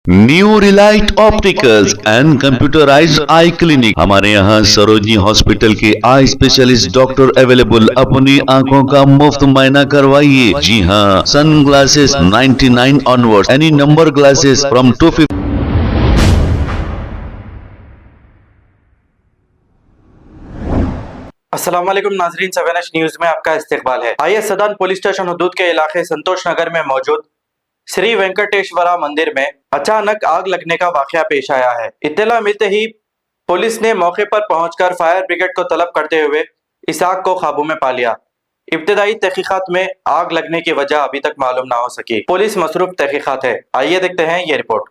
New Relight opticals and computerised I clinic. हमारे यहाँ Sarojini hospital के आई स्पेशलिस्ट डॉक्टर अवेलेबल। अपनी आंखों का मुफ्त मुआयना करवाइए। जी हाँ, sun glasses 99 onward, any number glasses from 250। अस्सलाम वालेकुम नाजरीन, 7H न्यूज में आपका इस्तकबाल है। आइए सदन पुलिस स्टेशन हदूद के इलाके संतोष नगर में मौजूद श्री वेंकटेश्वरा मंदिर में अचानक आग लगने का वाकया पेश आया है। इत्तला मिलते ही पुलिस ने मौके पर पहुंचकर फायर ब्रिगेड को तलब करते हुए इस आग को काबू में पा लिया। इब्तदाई तहकीकात में आग लगने की वजह अभी तक मालूम ना हो सकी। पुलिस मसरूफ तहकीकात है। आइए देखते हैं ये रिपोर्ट।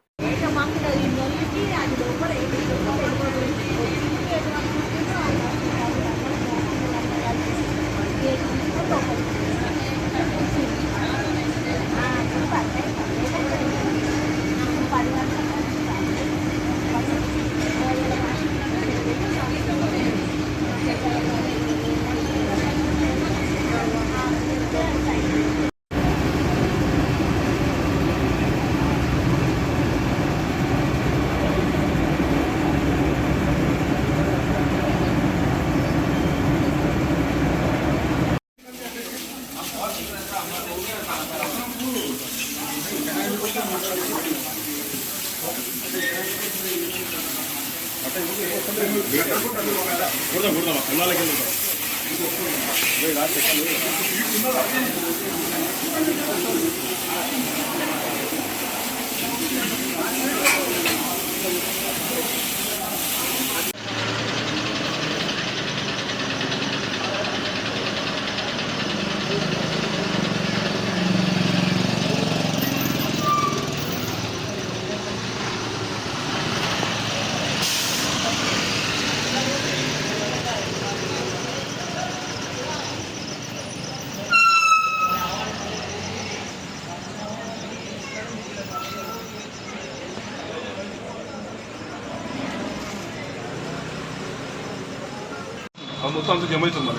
మొత్తం జమ అవుతుంది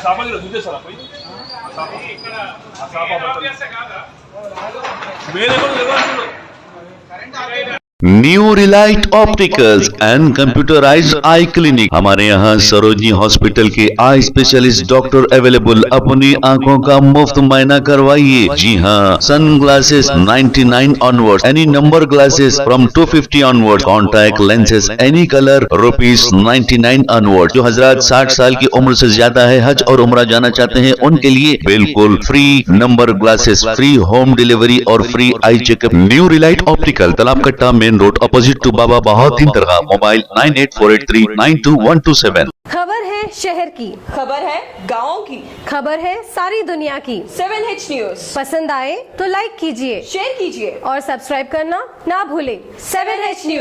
సామాన్యులు చూసేసారా పోయి new Relight opticals and computerised I clinic. हमारे यहाँ सरोजनी हॉस्पिटल के आई स्पेशलिस्ट डॉक्टर अवेलेबल। अपनी आंखों का मुफ्त मुआयना करवाइए। जी हाँ, sun glasses 99 onward, any number glasses from 250 onward, contact lenses any colour ₹99 onward. जो हजरात 60 साल की उम्र से ज्यादा है, हज और उम्रा जाना चाहते हैं, उनके लिए बिल्कुल free number glasses, free home delivery और free eye checkup. New relight optical, Talab Katta, main road, opposite to Baba Bahauddin Dargah. Mobile 9848392127। खबर है शहर की, खबर है गाँव की, खबर है सारी दुनिया की। 7H न्यूज पसंद आए तो लाइक कीजिए, शेयर कीजिए और सब्सक्राइब करना ना भूलें। 7H news.